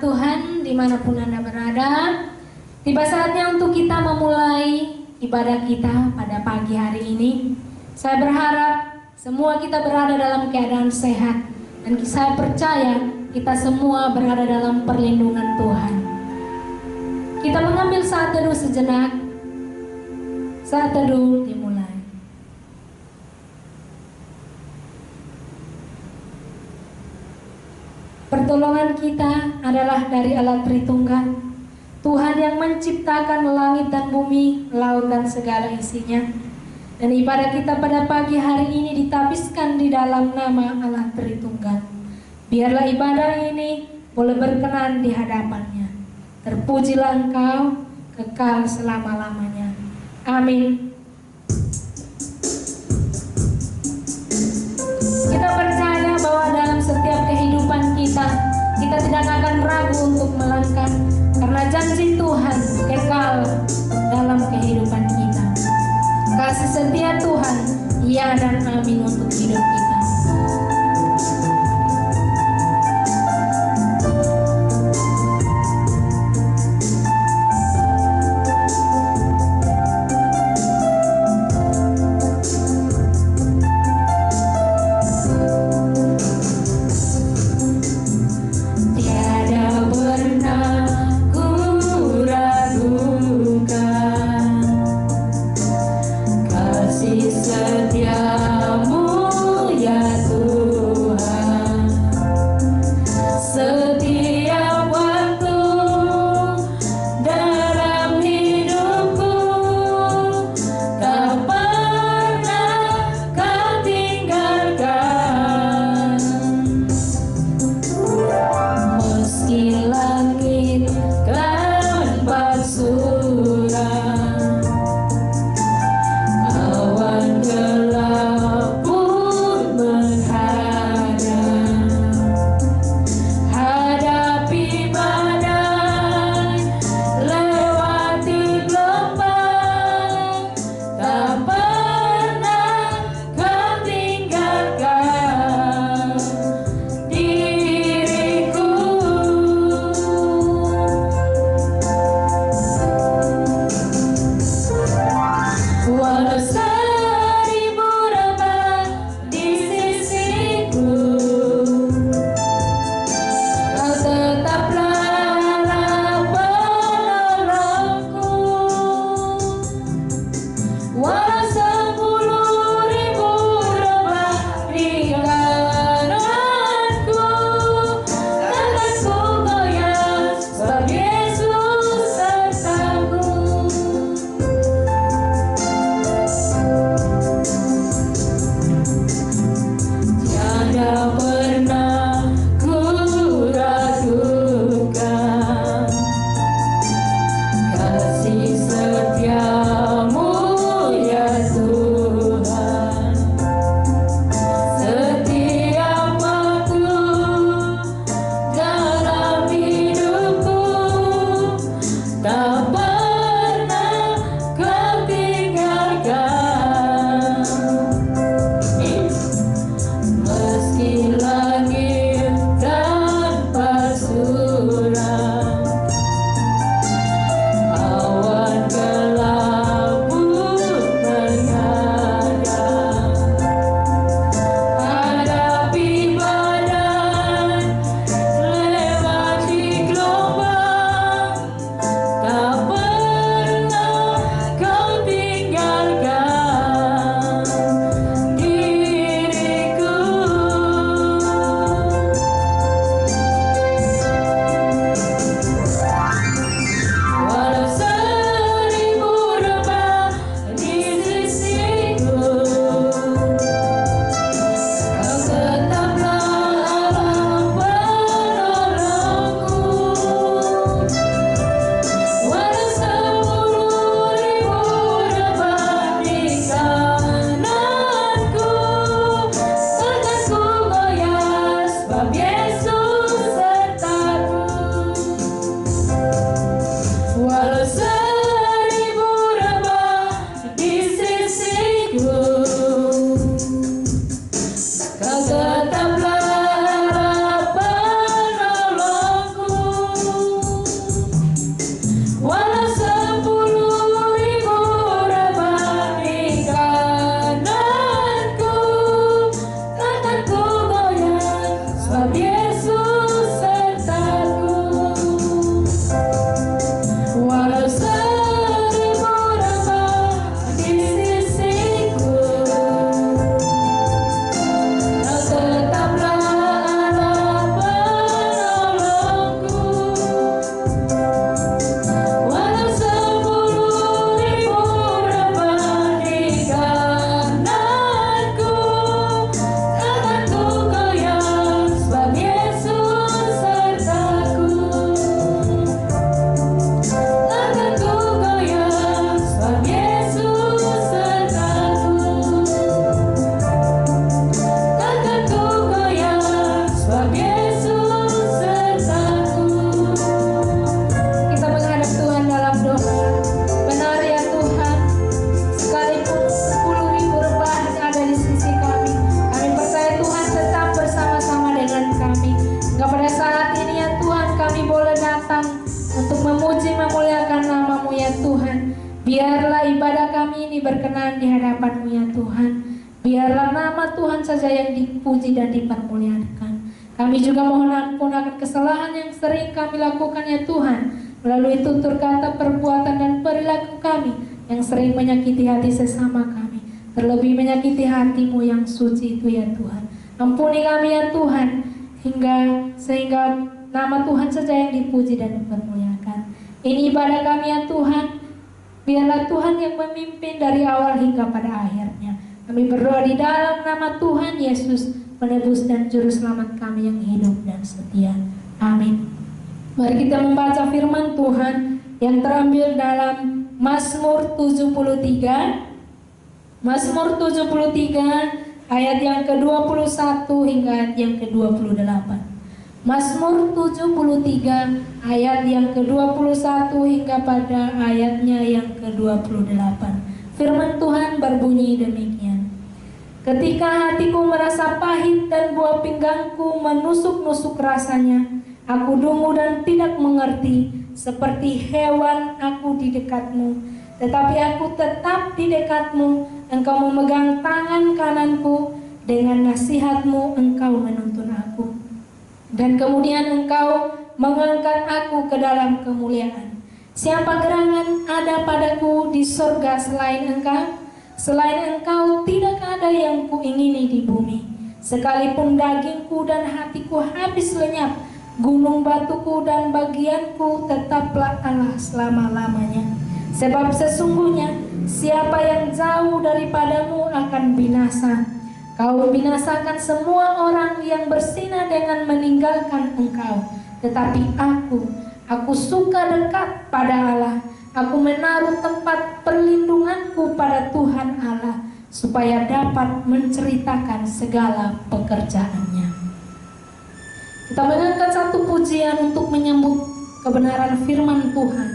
Tuhan dimanapun Anda berada. Tiba saatnya untuk kita memulai ibadah kita pada pagi hari ini. Saya berharap semua kita berada dalam keadaan sehat. Dan saya percaya kita semua berada dalam perlindungan Tuhan. Kita mengambil saat teduh sejenak. Saat teduh dimulai. Pertolongan kita adalah dari Allah Tritunggal, Tuhan yang menciptakan langit dan bumi, laut dan segala isinya. Dan ibadah kita pada pagi hari ini ditapiskan di dalam nama Allah Tritunggal. Biarlah ibadah ini boleh berkenan di hadapannya. Terpujilah Engkau kekal selama-lamanya. Amin. Kita percaya bahwa dalam setiap kehidupan kita tidak akan ragu untuk melangkah, karena janji Tuhan kekal dalam kehidupan kita. Kasih setia Tuhan, ya dan amin untuk hidup kita. Setiamu Biarlah ibadah kami ini berkenan di hadapan-Mu ya Tuhan. Biarlah nama Tuhan saja yang dipuji dan dipermuliakan. Kami juga mohon ampun akan kesalahan yang sering kami lakukan ya Tuhan, melalui tutur kata, perbuatan, dan perilaku kami yang sering menyakiti hati sesama kami, terlebih menyakiti hati-Mu yang suci itu ya Tuhan. Ampuni kami ya Tuhan, sehingga nama Tuhan saja yang dipuji dan dipermuliakan. Ini ibadah kami ya Tuhan. Biarlah Tuhan yang memimpin dari awal hingga pada akhirnya. Kami berdoa di dalam nama Tuhan Yesus, penebus dan juru selamat kami yang hidup dan setia. Amin. Mari kita membaca firman Tuhan yang terambil dalam Mazmur 73. Mazmur 73 ayat yang ke-21 hingga ayat yang ke-28. Mazmur 73 ayat yang ke-21 hingga pada ayatnya yang ke-28. Firman Tuhan berbunyi demikian. Ketika hatiku merasa pahit dan buah pinggangku menusuk-nusuk rasanya, aku dungu dan tidak mengerti, seperti hewan aku di dekatmu. Tetapi aku tetap di dekatmu, engkau memegang tangan kananku, dengan nasihatmu engkau menuntun aku. Dan kemudian engkau mengangkat aku ke dalam kemuliaan. Siapa gerangan ada padaku di sorga selain engkau? Selain engkau tidak ada yang kuingini di bumi. Sekalipun dagingku dan hatiku habis lenyap, gunung batuku dan bagianku tetaplah Allah selama-lamanya. Sebab sesungguhnya siapa yang jauh daripadamu akan binasa. Kau binasakan semua orang yang bersinah dengan meninggalkan engkau. Tetapi aku suka dekat pada Allah. Aku menaruh tempat perlindunganku pada Tuhan Allah, supaya dapat menceritakan segala pekerjaannya. Kita mengangkat satu pujian untuk menyambut kebenaran firman Tuhan,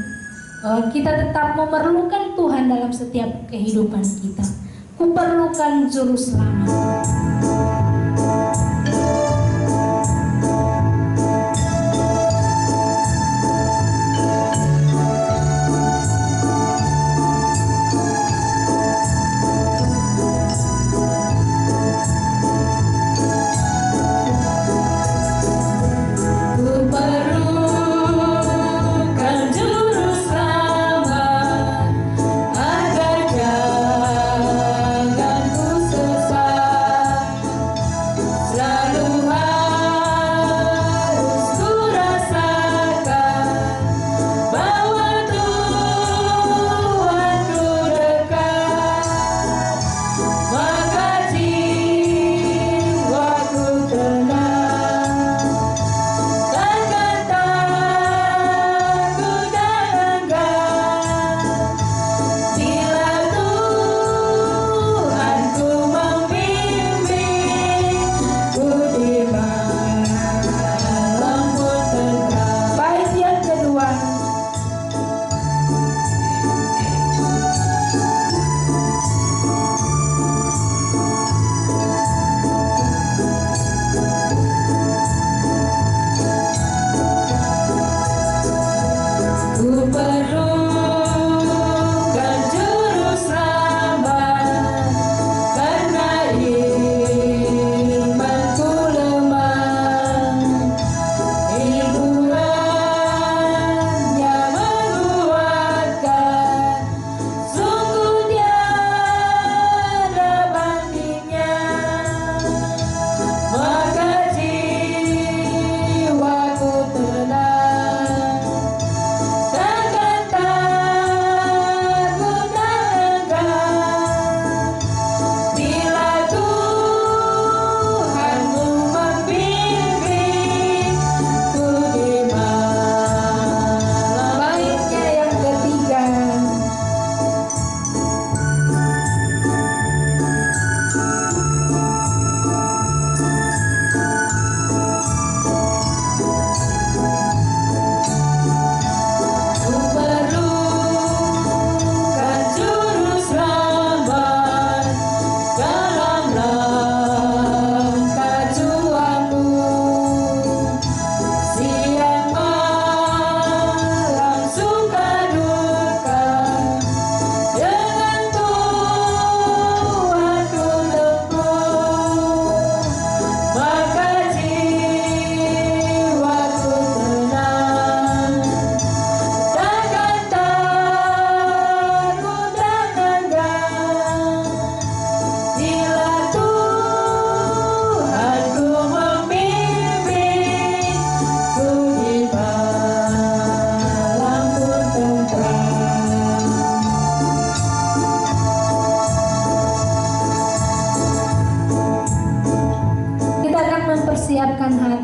bahwa kita tetap memerlukan Tuhan dalam setiap kehidupan kita. Kuperlukan juru selamat.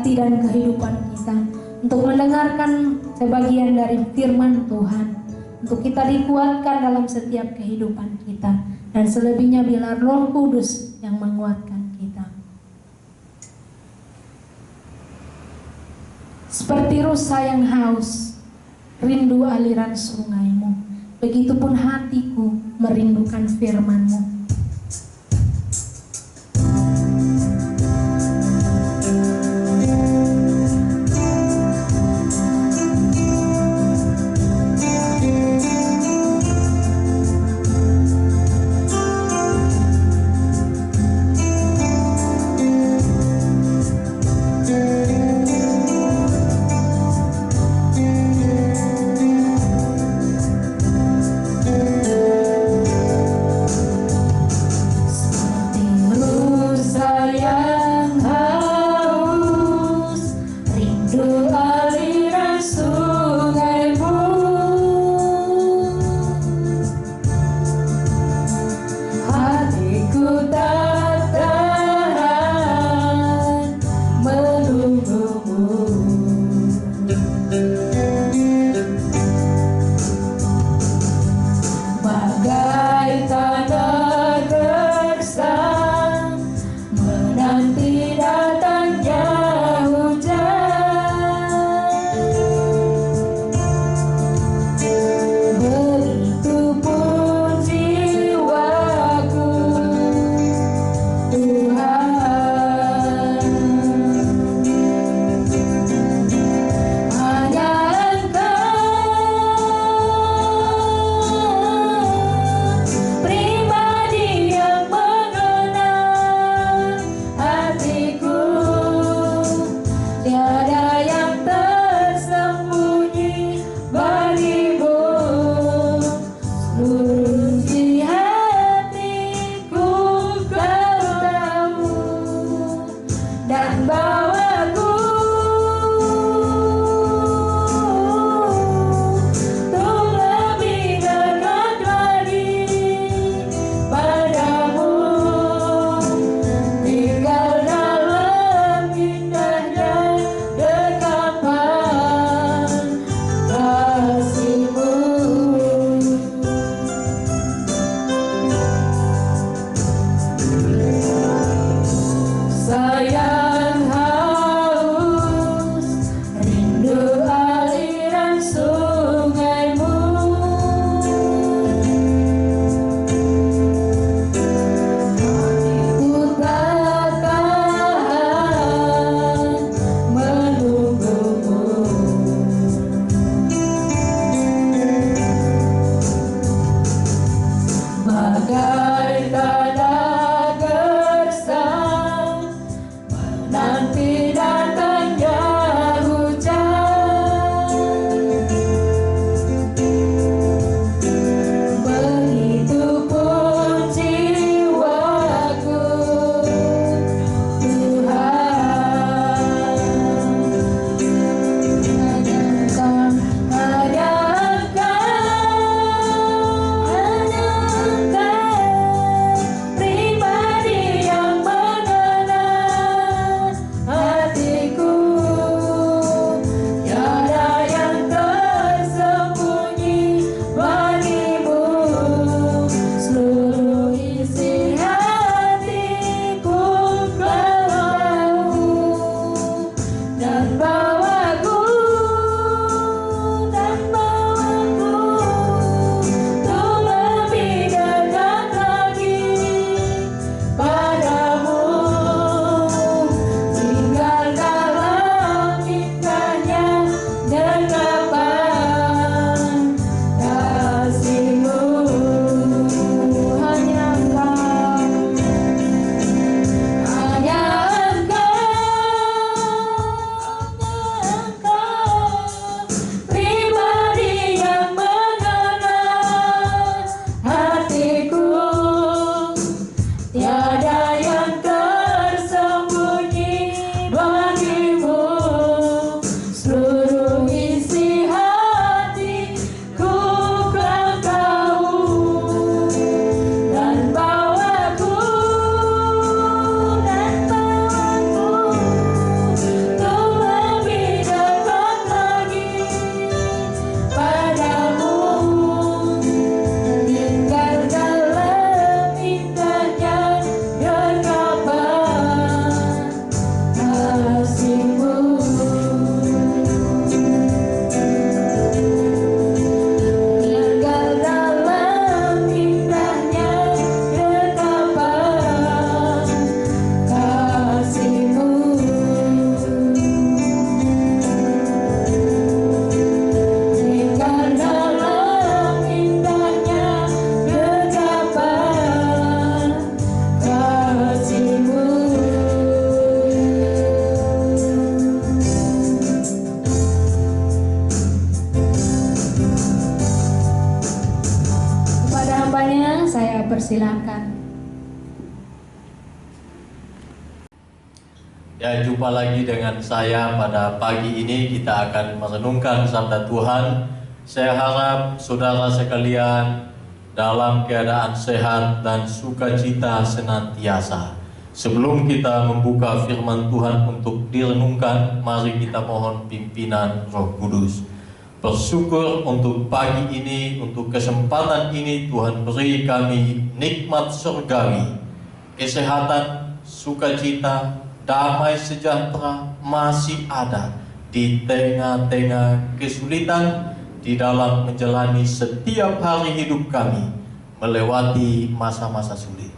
hati dan kehidupan kita untuk mendengarkan sebagian dari firman Tuhan, untuk kita dikuatkan dalam setiap kehidupan kita, dan selebihnya biar Roh Kudus yang menguatkan kita. Seperti rusa yang haus, rindu aliran sungai-Mu, begitupun hatiku merindukan firman-Mu. Saya persilakan. Ya, jumpa lagi dengan saya pada pagi ini. Kita akan merenungkan sabda Tuhan. Saya harap saudara sekalian dalam keadaan sehat dan sukacita senantiasa. Sebelum kita membuka firman Tuhan untuk direnungkan, mari kita mohon pimpinan Roh Kudus. Bersyukur untuk pagi ini, untuk kesempatan ini Tuhan beri kami nikmat surgawi, kesehatan, sukacita, damai sejahtera masih ada di tengah-tengah kesulitan di dalam menjalani setiap hari hidup kami melewati masa-masa sulit.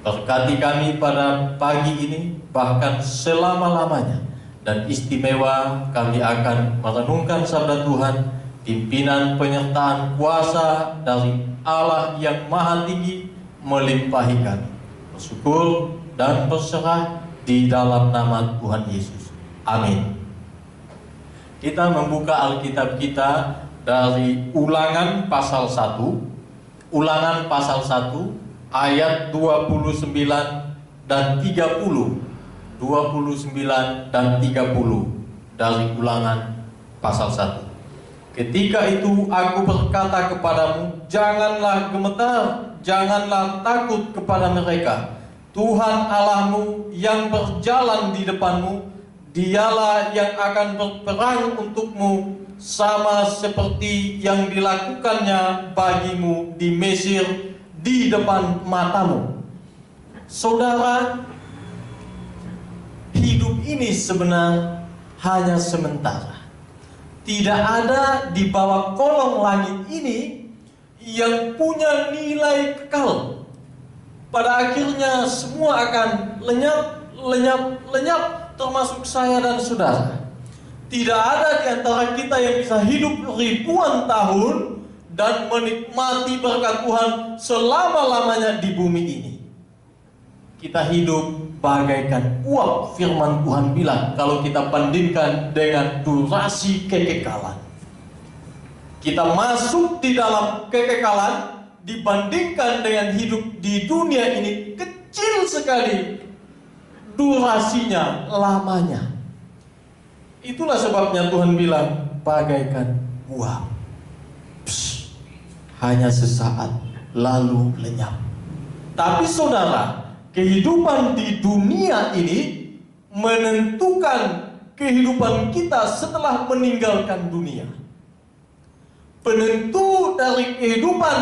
Berkati kami pada pagi ini, bahkan selama-lamanya, dan istimewa kami akan merenungkan sabda Tuhan, pimpinan penyertaan kuasa dari Allah yang Maha Tinggi melimpahi kami. Bersyukur dan berserah di dalam nama Tuhan Yesus. Amin. Kita membuka Alkitab kita dari Ulangan pasal 1. Ulangan pasal 1 ayat 29 dan 30. 29 dan 30 dari Ulangan pasal 1. Ketika itu aku berkata kepadamu, janganlah gemetar, janganlah takut kepada mereka. Tuhan Allahmu yang berjalan di depanmu, Dialah yang akan berperang untukmu, sama seperti yang dilakukannya bagimu di Mesir di depan matamu. Saudara, hidup ini sebenarnya hanya sementara. Tidak ada di bawah kolong langit ini yang punya nilai kekal. Pada akhirnya semua akan lenyap, termasuk saya dan saudara. Tidak ada di antara kita yang bisa hidup ribuan tahun dan menikmati berkat Tuhan selama-lamanya di bumi ini. Kita hidup bagaikan uap, firman Tuhan bilang, kalau kita bandingkan dengan durasi kekekalan. Kita masuk di dalam kekekalan dibandingkan dengan hidup di dunia ini kecil sekali durasinya, lamanya. Itulah sebabnya Tuhan bilang bagaikan uap, hanya sesaat lalu lenyap. Tapi saudara, kehidupan di dunia ini menentukan kehidupan kita setelah meninggalkan dunia. Penentu dari kehidupan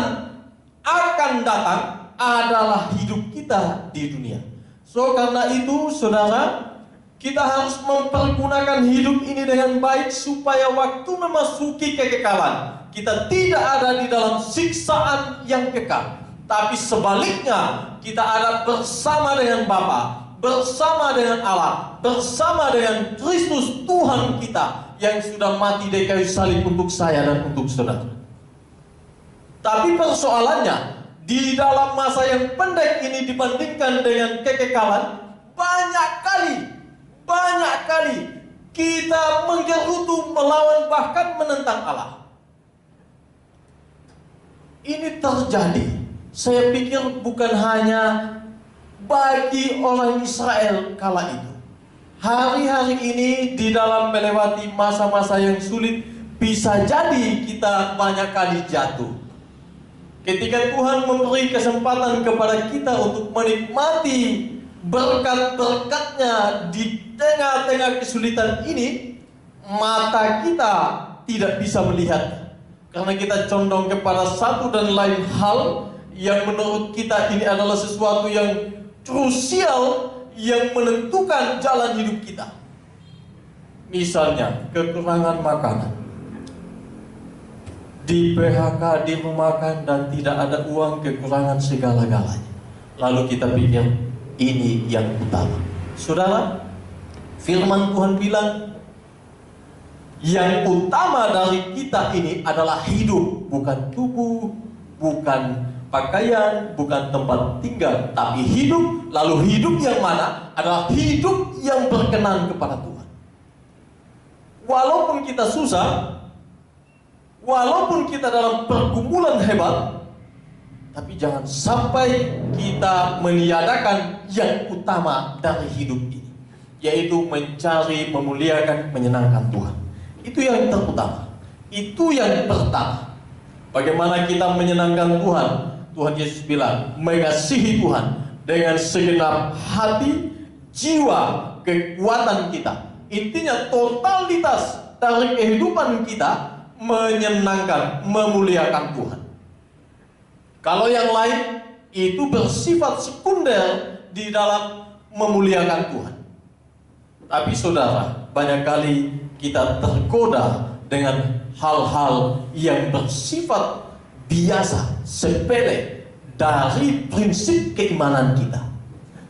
akan datang adalah hidup kita di dunia. So karena itu saudara, kita harus mempergunakan hidup ini dengan baik supaya waktu memasuki kekekalan kita tidak ada di dalam siksaan yang kekal. Tapi sebaliknya, kita ada bersama dengan Bapa, bersama dengan Allah, bersama dengan Kristus Tuhan kita yang sudah mati di kayu salib untuk saya dan untuk saudara. Tapi persoalannya, di dalam masa yang pendek ini dibandingkan dengan kekekalan, banyak kali kita menggerutu, melawan, bahkan menentang Allah. Ini terjadi, saya pikir bukan hanya bagi orang Israel kala itu. Hari-hari ini di dalam melewati masa-masa yang sulit, bisa jadi kita banyak kali jatuh. Ketika Tuhan memberi kesempatan kepada kita untuk menikmati berkat-berkatnya di tengah-tengah kesulitan ini, mata kita tidak bisa melihat. Karena kita condong kepada satu dan lain hal yang menurut kita ini adalah sesuatu yang krusial yang menentukan jalan hidup kita. Misalnya kekurangan makanan, di PHK, dirumahkan dan tidak ada uang, kekurangan segala-galanya. Lalu kita pikir ini yang utama. Saudara, firman Tuhan bilang yang utama dari kita ini adalah hidup, bukan tubuh, bukan pakaian, bukan tempat tinggal, tapi hidup. Lalu hidup yang mana? Adalah hidup yang berkenan kepada Tuhan. Walaupun kita susah, walaupun kita dalam pergumulan hebat, tapi jangan sampai kita meniadakan yang utama dari hidup ini, yaitu mencari, memuliakan, menyenangkan Tuhan. Itu yang terutama, itu yang pertama. Bagaimana kita menyenangkan Tuhan? Tuhan Yesus bilang, mengasihi Tuhan dengan segenap hati, jiwa, kekuatan kita. Intinya totalitas dari kehidupan kita menyenangkan, memuliakan Tuhan. Kalau yang lain itu bersifat sekunder di dalam memuliakan Tuhan. Tapi saudara, banyak kali kita tergoda dengan hal-hal yang bersifat biasa, sepele dari prinsip keimanan kita.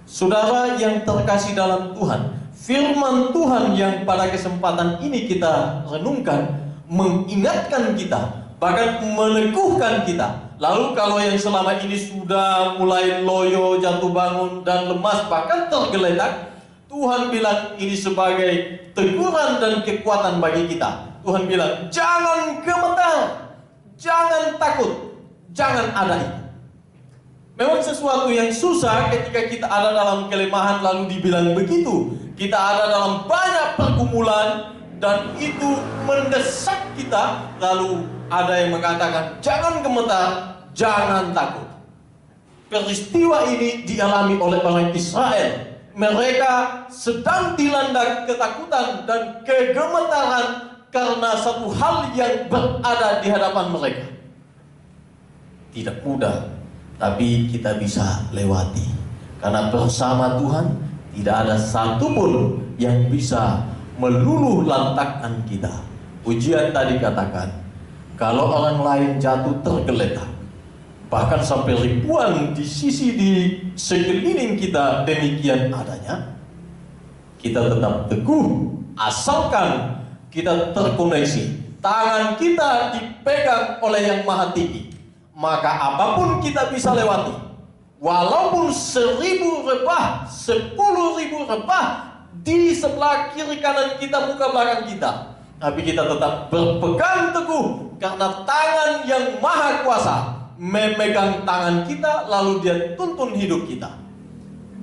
Saudara yang terkasih dalam Tuhan, firman Tuhan yang pada kesempatan ini kita renungkan mengingatkan kita, bahkan meneguhkan kita. Lalu kalau yang selama ini sudah mulai loyo, jatuh bangun dan lemas, bahkan tergeletak, Tuhan bilang ini sebagai teguran dan kekuatan bagi kita. Tuhan bilang, jangan gemetar, jangan takut, jangan ada itu. Memang sesuatu yang susah ketika kita ada dalam kelemahan lalu dibilang begitu. Kita ada dalam banyak pergumulan dan itu mendesak kita, lalu ada yang mengatakan jangan gemetar, jangan takut. Peristiwa ini dialami oleh orang Israel. Mereka sedang dilanda ketakutan dan kegemetaran karena satu hal yang berada di hadapan mereka. Tidak mudah, tapi kita bisa lewati. Karena bersama Tuhan tidak ada satupun yang bisa meluluh lantakkan kita. Ujian tadi katakan, kalau orang lain jatuh tergeletak, bahkan sampai ribuan di sekeliling kita demikian adanya, kita tetap teguh asalkan kita terkoneksi. Tangan kita dipegang oleh yang maha tinggi, maka apapun kita bisa lewati. Walaupun 1000 rebah, 10.000 rebah di sebelah kiri kanan kita, muka belakang kita, tapi kita tetap berpegang teguh karena tangan yang maha kuasa memegang tangan kita, lalu dia tuntun hidup kita.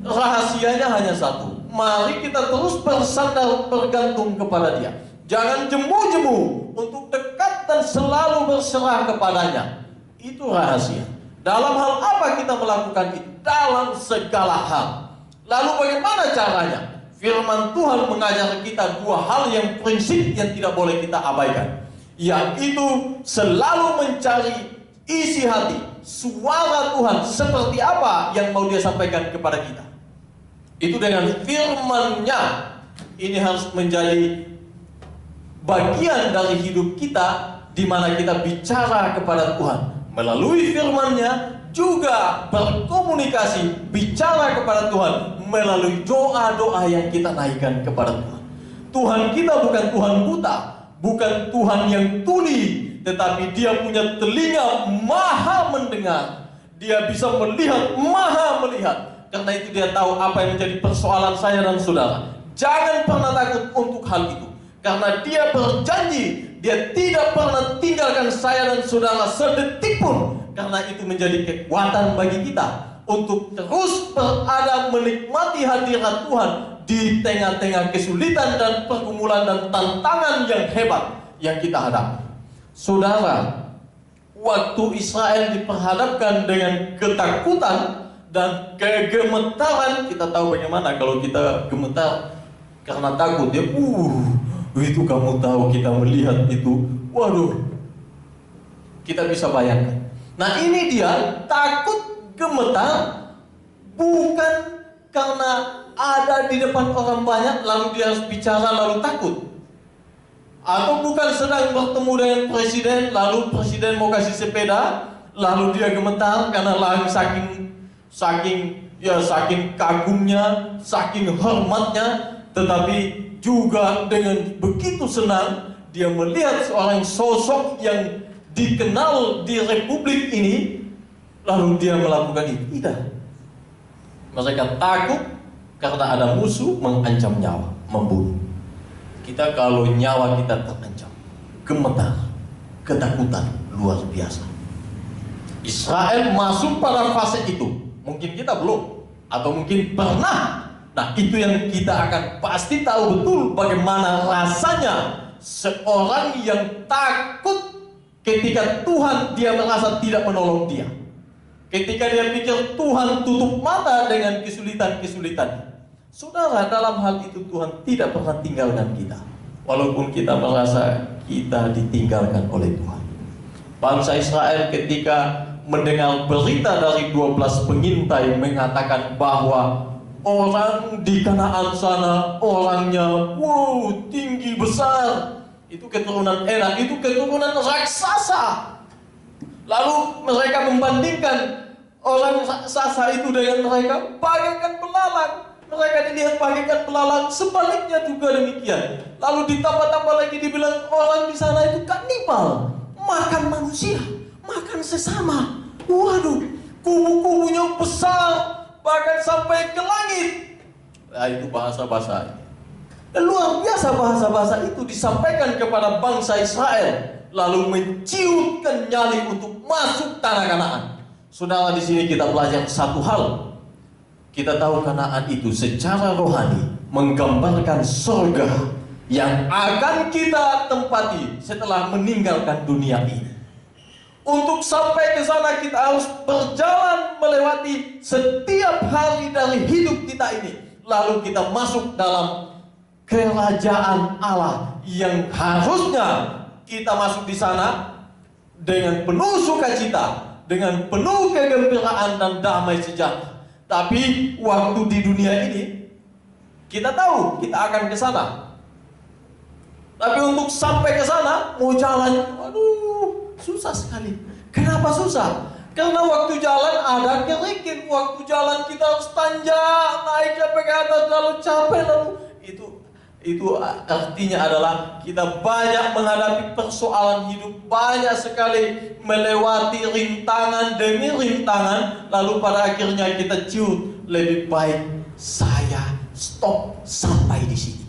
Rahasianya hanya satu, mari kita terus bersandar bergantung kepada dia. Jangan jemu-jemu untuk dekat dan selalu berserah kepadanya. Itu rahasia. Dalam hal apa kita melakukan itu? Dalam segala hal. Lalu bagaimana caranya? Firman Tuhan mengajar kita dua hal yang prinsip yang tidak boleh kita abaikan, yaitu selalu mencari isi hati, suara Tuhan seperti apa yang mau dia sampaikan kepada kita. Itu dengan firman-Nya. Ini harus menjadi bagian dari hidup kita, di mana kita bicara kepada Tuhan melalui firman-Nya, juga berkomunikasi, bicara kepada Tuhan melalui doa-doa yang kita naikkan kepada Tuhan. Tuhan kita bukan Tuhan buta, bukan Tuhan yang tuli, tetapi dia punya telinga maha mendengar. Dia bisa melihat, maha melihat. Karena itu dia tahu apa yang menjadi persoalan saya dan saudara. Jangan pernah takut untuk hal itu, karena dia berjanji dia tidak pernah tinggalkan saya dan saudara sedetik pun. Karena itu menjadi kekuatan bagi kita untuk terus berada menikmati hadirat Tuhan di tengah-tengah kesulitan dan pergumulan dan tantangan yang hebat yang kita hadapi. Saudara, waktu Israel diperhadapkan dengan ketakutan dan kegemetaran, kita tahu bagaimana kalau kita gemetar karena takut ya. Itu kamu tahu, kita melihat itu, waduh, kita bisa bayangkan. Nah ini dia takut gemetar bukan karena ada di depan orang banyak lalu dia harus bicara lalu takut, atau bukan sedang bertemu dengan presiden lalu presiden mau kasih sepeda lalu dia gemetar karena lalu saking kagumnya, saking hormatnya, tetapi juga dengan begitu senang dia melihat seorang sosok yang dikenal di republik ini, lalu dia melakukan itu. Tidak. Mereka takut karena ada musuh mengancam nyawa, membunuh. Kita kalau nyawa kita terancam, gemetar, ketakutan luar biasa. Israel masuk pada fase itu. Mungkin kita belum, atau mungkin pernah. Nah, itu yang kita akan pasti tahu betul bagaimana rasanya seorang yang takut ketika Tuhan dia merasa tidak menolong dia. Ketika dia pikir Tuhan tutup mata dengan kesulitan-kesulitan. Saudara, dalam hal itu Tuhan tidak pernah tinggalkan kita. Walaupun kita merasa kita ditinggalkan oleh Tuhan. Bangsa Israel ketika mendengar berita dari 12 pengintai mengatakan bahwa orang di Kanaan sana orangnya tinggi besar. Itu keturunan Enak, itu keturunan raksasa. Lalu mereka membandingkan orang raksasa itu dengan mereka bagaikan belalang. Mereka dilihat bagaikan belalang, sebaliknya juga demikian. Lalu ditambah-tambah lagi dibilang orang di sana itu kanibal, makan manusia, makan sesama. Waduh, kubu-kubunya besar, bahkan sampai ke langit. Nah, itu bahasa-bahasa. Luar biasa bahasa-bahasa itu disampaikan kepada bangsa Israel, lalu menciutkan nyali untuk masuk tanah Kanaan. Saudara, di sini kita belajar satu hal. Kita tahu Kanaan itu secara rohani menggambarkan surga yang akan kita tempati setelah meninggalkan dunia ini. Untuk sampai ke sana kita harus berjalan melewati setiap hari dari hidup kita ini. Lalu kita masuk dalam kerajaan Allah yang harusnya kita masuk di sana dengan penuh sukacita, dengan penuh kegembiraan dan damai sejahtera. Tapi waktu di dunia ini kita tahu kita akan ke sana. Tapi untuk sampai ke sana mau jalan, aduh, susah sekali. Kenapa susah? Karena waktu jalan ada kerikil, waktu jalan kita harus tanjak, naik sampai ke atas, lalu capek, lalu itu artinya adalah kita banyak menghadapi persoalan hidup, banyak sekali melewati rintangan demi rintangan, lalu pada akhirnya kita ciut, lebih baik saya stop sampai di sini.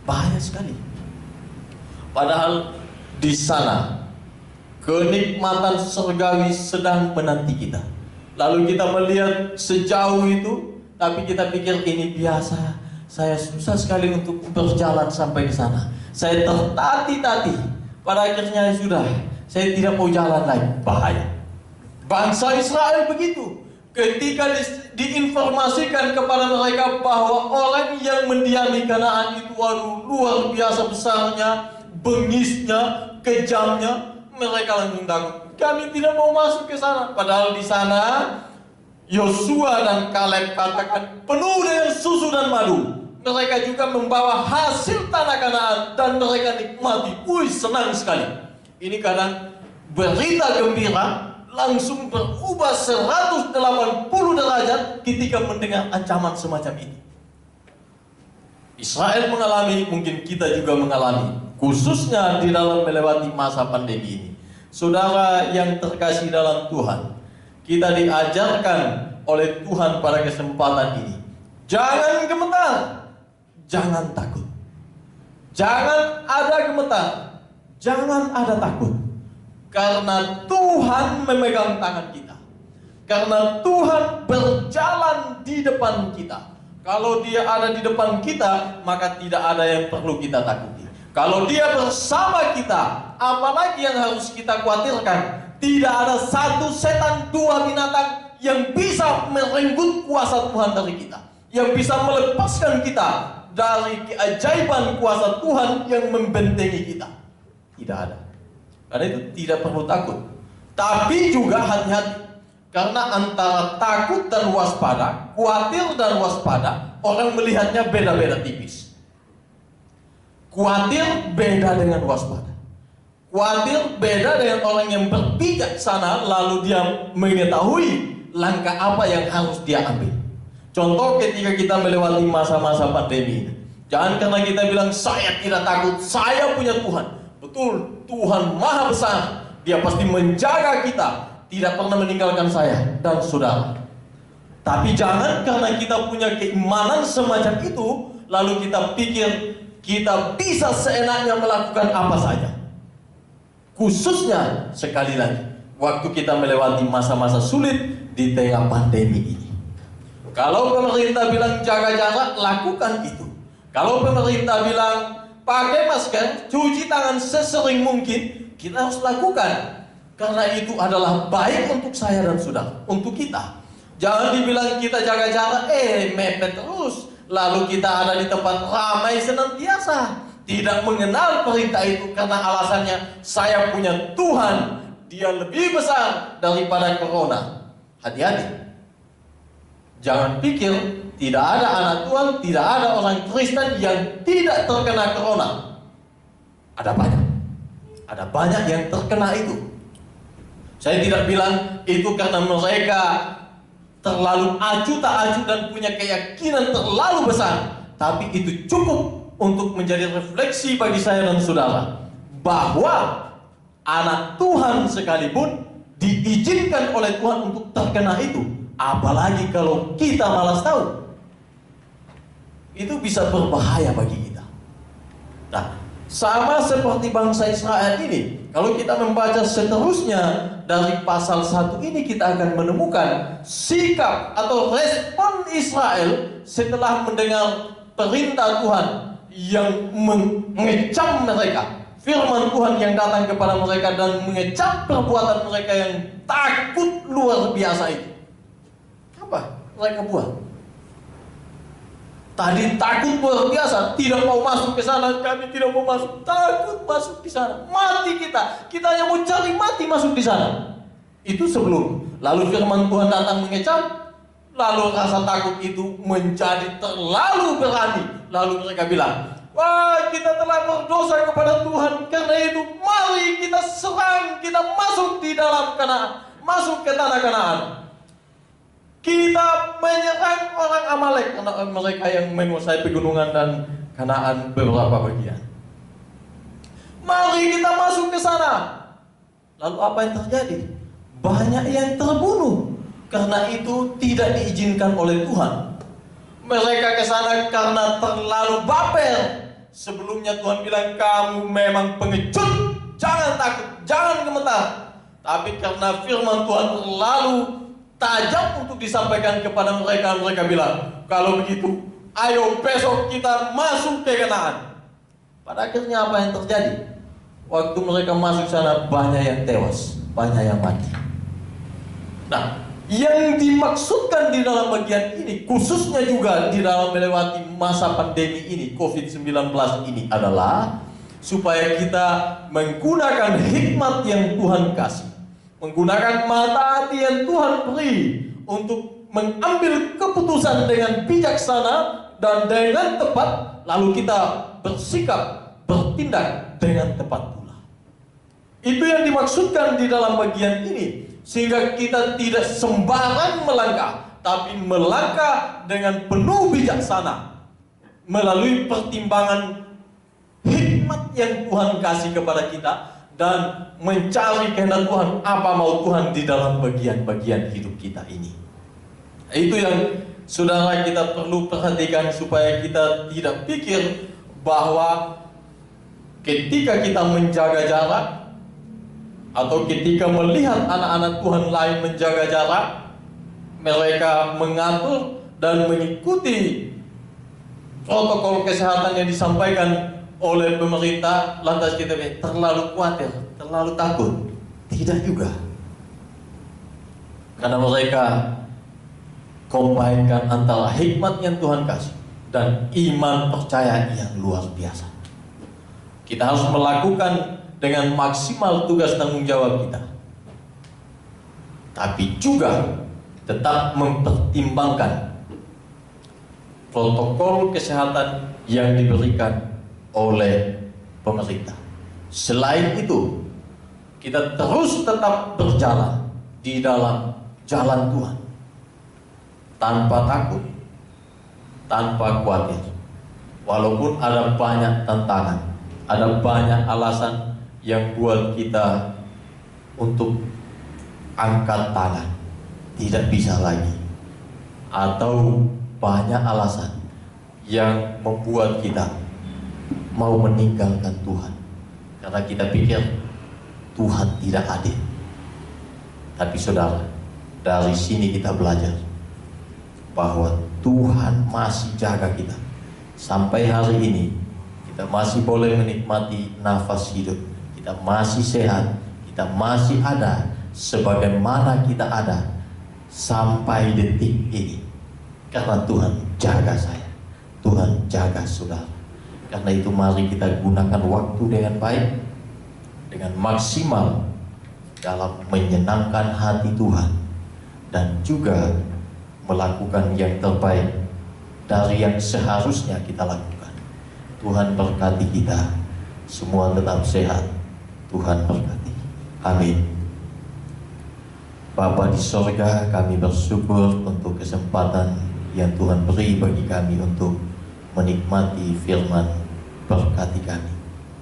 Banyak sekali. Padahal di sana kenikmatan surgawi sedang menanti kita. Lalu kita melihat sejauh itu, tapi kita pikir ini biasa. Saya susah sekali untuk berjalan sampai ke sana. Saya tertati-tati. Pada akhirnya sudah, saya tidak mau jalan lagi. Bahaya. Bangsa Israel begitu. Ketika diinformasikan kepada mereka bahwa orang yang mendiami Kanaan itu luar biasa besarnya, bengisnya, kejamnya, mereka langsung takut. Kami tidak mau masuk ke sana. Padahal di sana Yosua dan Kaleb katakan penuh dengan susu dan madu. Mereka juga membawa hasil tanah Kanaan dan mereka nikmati. Senang sekali. Ini kadang berita gembira langsung berubah 180 derajat ketika mendengar ancaman semacam ini. Israel mengalami, mungkin kita juga mengalami, khususnya di dalam melewati masa pandemi ini. Saudara yang terkasih dalam Tuhan, kita diajarkan oleh Tuhan pada kesempatan ini, jangan gemetar, jangan takut. Jangan ada gemetar, jangan ada takut. Karena Tuhan memegang tangan kita. Karena Tuhan berjalan di depan kita. Kalau Dia ada di depan kita, maka tidak ada yang perlu kita takuti. Kalau Dia bersama kita, apalagi yang harus kita khawatirkan? Tidak ada satu setan, dua binatang yang bisa merenggut kuasa Tuhan dari kita, yang bisa melepaskan kita dari keajaiban kuasa Tuhan yang membentengi kita. Tidak ada. Karena itu tidak perlu takut. Tapi juga hati-hati. Karena antara takut dan waspada, khawatir dan waspada, orang melihatnya beda-beda tipis. Khawatir beda dengan waspada. Khawatir beda dengan orang yang berbijaksana, lalu dia mengetahui langkah apa yang harus dia ambil. Contoh ketika kita melewati masa-masa pandemi ini. Jangan karena kita bilang saya tidak takut, saya punya Tuhan. Betul, Tuhan Maha Besar. Dia pasti menjaga kita, tidak pernah meninggalkan saya dan saudara. Tapi jangan karena kita punya keimanan semacam itu, lalu kita pikir kita bisa seenaknya melakukan apa saja. Khususnya, sekali lagi, waktu kita melewati masa-masa sulit di tengah pandemi ini. Kalau pemerintah bilang jaga jarak, lakukan itu. Kalau pemerintah bilang pakai masker, cuci tangan sesering mungkin, kita harus lakukan. Karena itu adalah baik untuk saya dan saudara, untuk kita. Jangan dibilang kita jaga jarak, mepet terus. Lalu kita ada di tempat ramai senantiasa. Tidak mengenal perintah itu karena alasannya saya punya Tuhan. Dia lebih besar daripada corona. Hati-hati. Jangan pikir tidak ada anak Tuhan, tidak ada orang Kristen yang tidak terkena corona. Ada banyak. Ada banyak yang terkena itu. Saya tidak bilang itu karena mereka terlalu acuh tak acuh dan punya keyakinan terlalu besar. Tapi itu cukup untuk menjadi refleksi bagi saya dan saudara. Bahwa anak Tuhan sekalipun diizinkan oleh Tuhan untuk terkena itu. Apalagi kalau kita malas tahu, itu bisa berbahaya bagi kita. Nah, sama seperti bangsa Israel ini, kalau kita membaca seterusnya dari pasal 1 ini, kita akan menemukan sikap atau respon Israel setelah mendengar perintah Tuhan yang mengecam mereka, firman Tuhan yang datang kepada mereka dan mengecam perbuatan mereka yang takut luar biasa itu. Apa mereka buat? Tadi takut luar biasa, tidak mau masuk ke sana, kami tidak mau masuk, takut masuk di sana, mati kita yang mau cari mati masuk di sana. Itu sebelum, lalu firman Tuhan datang mengecam, lalu rasa takut itu menjadi terlalu berani, lalu mereka bilang, wah, kita telah berdosa kepada Tuhan, karena itu mari kita serang, kita masuk di dalam Kanaan, masuk ke tanah Kanaan. Kita menyerang orang Amalek, karena mereka yang menguasai pegunungan dan Kanaan beberapa bagian. Mari kita masuk ke sana. Lalu apa yang terjadi? Banyak yang terbunuh karena itu tidak diizinkan oleh Tuhan. Mereka ke sana karena terlalu baper. Sebelumnya Tuhan bilang, kamu memang pengecut, jangan takut, jangan gemetar. Tapi karena firman Tuhan terlalu tajam untuk disampaikan kepada mereka, mereka bilang, kalau begitu, ayo besok kita masuk ke Kanaan. Pada akhirnya apa yang terjadi? Waktu mereka masuk sana, banyak yang tewas, banyak yang mati. Nah, yang dimaksudkan di dalam bagian ini, khususnya juga di dalam melewati masa pandemi ini, COVID-19 ini adalah supaya kita menggunakan hikmat yang Tuhan kasih, menggunakan mata hati yang Tuhan beri untuk mengambil keputusan dengan bijaksana dan dengan tepat, lalu kita bersikap, bertindak dengan tepat pula. Itu yang dimaksudkan di dalam bagian ini, sehingga kita tidak sembarang melangkah, tapi melangkah dengan penuh bijaksana melalui pertimbangan hikmat yang Tuhan kasih kepada kita dan mencari kehendak Tuhan, apa mau Tuhan di dalam bagian-bagian hidup kita ini. Itu yang saudara kita perlu perhatikan, supaya kita tidak pikir bahwa ketika kita menjaga jarak atau ketika melihat anak-anak Tuhan lain menjaga jarak, mereka mengatur dan mengikuti protokol kesehatan yang disampaikan oleh pemerintah, lantas kita terlalu khawatir, terlalu takut. Tidak juga. Karena mereka kombinkan antara hikmat yang Tuhan kasih dan iman percaya yang luar biasa. Kita harus melakukan dengan maksimal tugas tanggung jawab kita, tapi juga tetap mempertimbangkan protokol kesehatan yang diberikan oleh pemerintah. Selain itu, kita terus tetap berjalan di dalam jalan Tuhan tanpa takut, tanpa khawatir. Walaupun ada banyak tantangan, ada banyak alasan yang buat kita untuk angkat tangan, tidak bisa lagi, atau banyak alasan yang membuat kita mau meninggalkan Tuhan karena kita pikir Tuhan tidak adil. Tapi saudara, dari sini kita belajar bahwa Tuhan masih jaga kita. Sampai hari ini kita masih boleh menikmati nafas hidup. Kita masih sehat, kita masih ada sebagaimana kita ada sampai detik ini. Karena Tuhan jaga saya, Tuhan jaga saudara. Karena itu mari kita gunakan waktu dengan baik, dengan maksimal dalam menyenangkan hati Tuhan, dan juga melakukan yang terbaik dari yang seharusnya kita lakukan. Tuhan berkati kita semua, tetap sehat. Tuhan berkati. Amin. Bapa di sorga, kami bersyukur untuk kesempatan yang Tuhan beri bagi kami untuk menikmati firman. Berkati kami,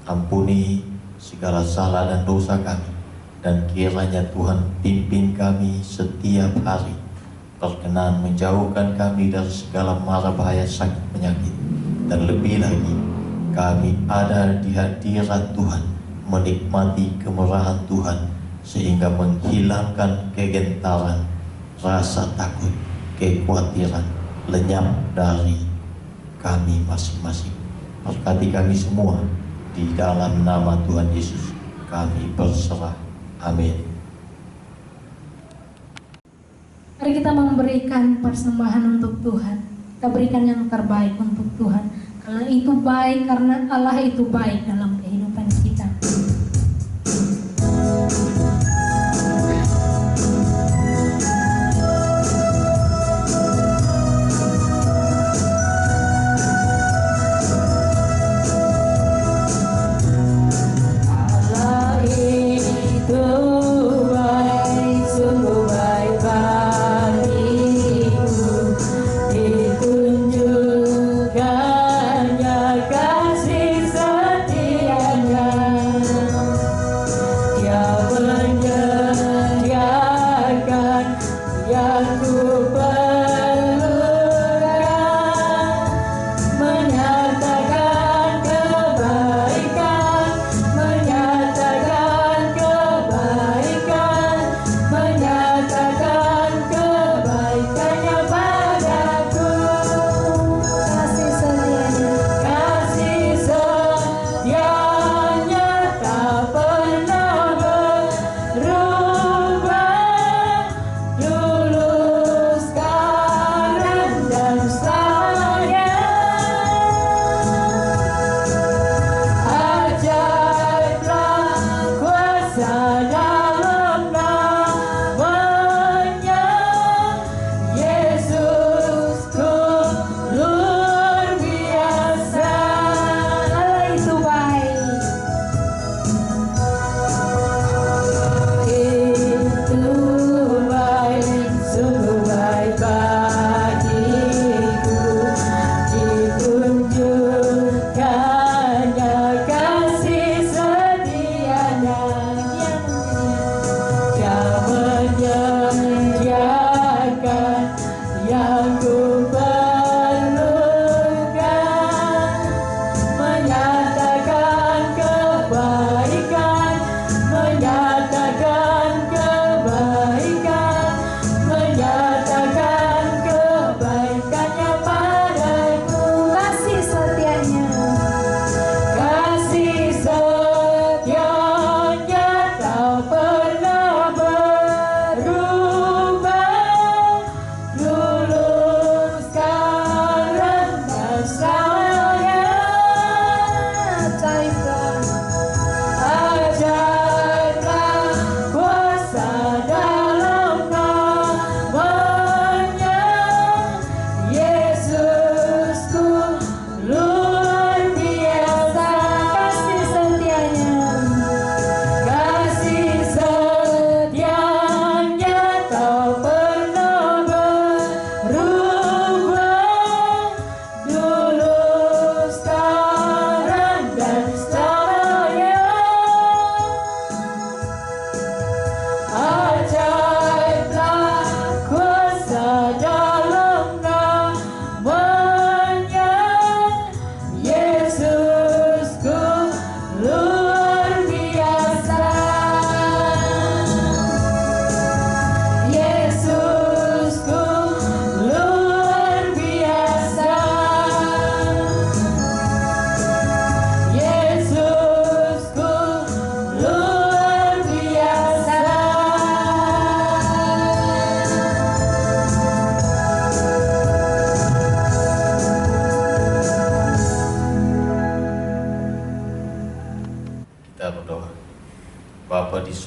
ampuni segala salah dan dosa kami, dan kiranya Tuhan pimpin kami setiap hari, berkenan menjauhkan kami dari segala mara bahaya sakit penyakit, dan lebih lagi kami ada di hadirat Tuhan, menikmati kemurahan Tuhan, sehingga menghilangkan kegentaran, rasa takut, kekhawatiran lenyap dari kami masing-masing. Berkati kami semua, di dalam nama Tuhan Yesus kami berserah. Amin. Mari kita memberikan persembahan untuk Tuhan. Kita berikan yang terbaik untuk Tuhan. Karena itu baik, karena Allah itu baik dalam kehidupan kita.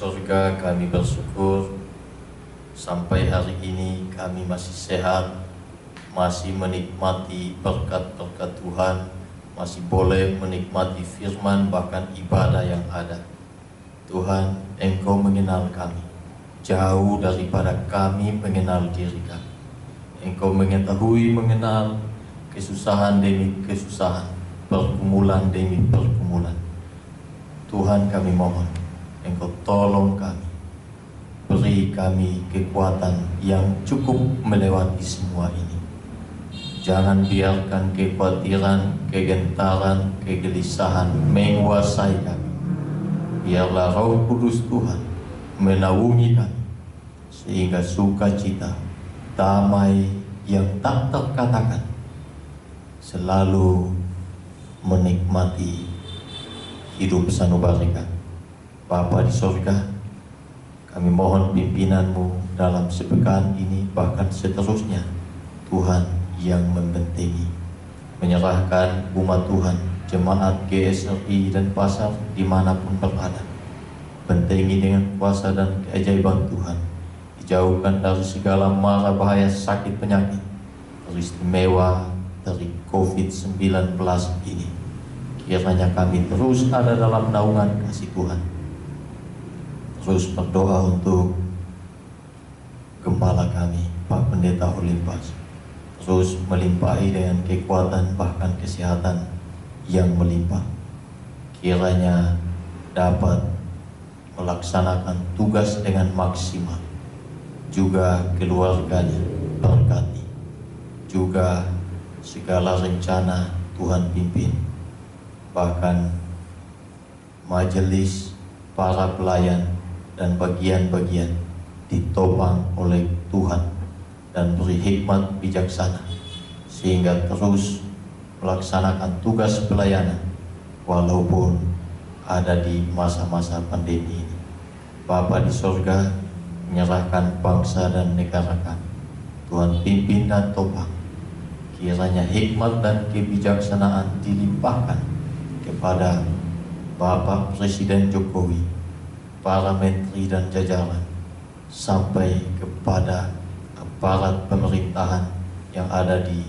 surga, kami bersyukur sampai hari ini kami masih sehat, masih menikmati berkat-berkat Tuhan, masih boleh menikmati firman bahkan ibadah yang ada. Tuhan, Engkau mengenal kami jauh daripada kami mengenal diri kami. Engkau mengetahui mengenal kesusahan demi kesusahan, pergumulan demi pergumulan. Tuhan, kami mohon Engkau tolong kami, beri kami kekuatan yang cukup melewati semua ini. Jangan biarkan kekhawatiran, kegentaran, kegelisahan menguasai kami. Biarlah Roh Kudus Tuhan menaungi kami, sehingga sukacita, damai yang tak terkatakan selalu menikmati hidup sanubari kami. Bapa di surga, kami mohon pimpinan-Mu dalam sepekan ini bahkan seterusnya. Tuhan yang membentengi, menyerahkan umat Tuhan, jemaat GSRI dan pasar dimanapun berada. Bentengi dengan kuasa dan keajaiban Tuhan, dijauhkan dari segala mara bahaya sakit penyakit, teristimewa dari COVID-19 ini. Kiranya kami terus ada dalam naungan kasih Tuhan. Terus berdoa untuk Gembala kami, Pak Pendeta Olimpas, terus melimpahi dengan kekuatan bahkan kesehatan yang melimpah. Kiranya dapat melaksanakan tugas dengan maksimal. Juga keluarganya berkati, juga segala rencana Tuhan pimpin, bahkan majelis para pelayan dan bagian-bagian ditopang oleh Tuhan dan beri hikmat bijaksana sehingga terus melaksanakan tugas pelayanan walaupun ada di masa-masa pandemi ini. Bapa di surga, menyerahkan bangsa dan negara kami, Tuhan pimpin dan topang. Kiranya hikmat dan kebijaksanaan dilimpahkan kepada Bapak Presiden Jokowi, para menteri dan jajaran, sampai kepada aparat pemerintahan yang ada di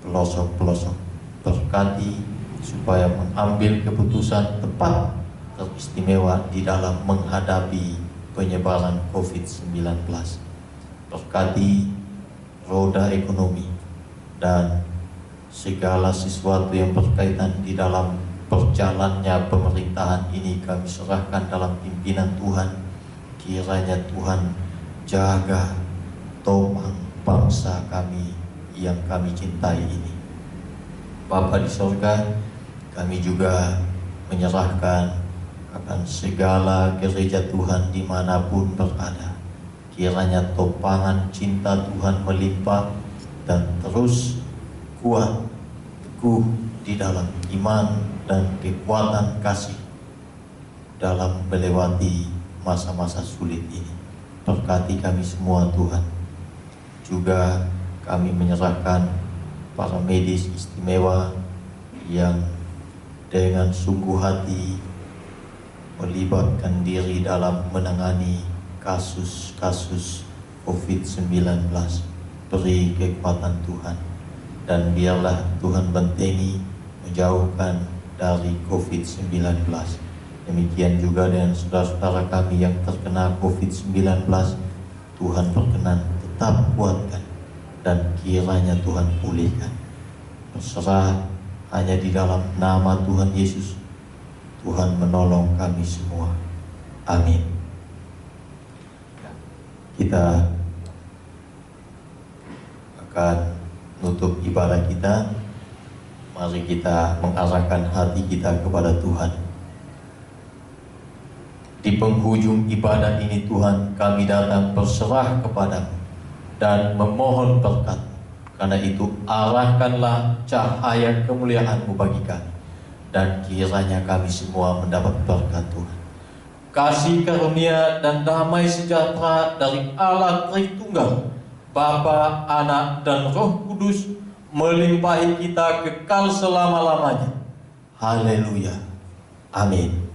pelosok-pelosok. Berkati supaya mengambil keputusan tepat teristimewa di dalam menghadapi penyebaran COVID-19. Berkati roda ekonomi dan segala sesuatu yang berkaitan di dalam berjalannya pemerintahan ini kami serahkan dalam pimpinan Tuhan. Kiranya Tuhan jaga, topang bangsa kami yang kami cintai ini. Bapa di surga, kami juga menyerahkan akan segala gereja Tuhan dimanapun berada. Kiranya topangan cinta Tuhan melimpah dan terus kuat, teguh di dalam iman dan kekuatan kasih dalam melewati masa-masa sulit ini. Berkati kami semua Tuhan. Juga kami menyerahkan para medis istimewa yang dengan sungguh hati melibatkan diri dalam menangani kasus-kasus COVID-19. Beri kekuatan Tuhan dan biarlah Tuhan bentengi, menjauhkan dari COVID-19. Demikian juga dengan saudara-saudara kami yang terkena COVID-19, Tuhan berkenan tetap kuatkan dan kiranya Tuhan pulihkan. Berserah hanya di dalam nama Tuhan Yesus, Tuhan menolong kami semua. Amin. Kita akan nutup ibadah kita. Mari kita mengarahkan hati kita kepada Tuhan. Di penghujung ibadah ini Tuhan, kami datang berserah kepada-Mu dan memohon berkat. Karena itu arahkanlah cahaya kemuliaan-Mu bagi kami, dan kiranya kami semua mendapat berkat Tuhan. Kasih karunia dan damai sejahtera dari Allah Tritunggal, Bapa, Anak, dan Roh Kudus melimpahi kita kekal selama-lamanya. Haleluya. Amin.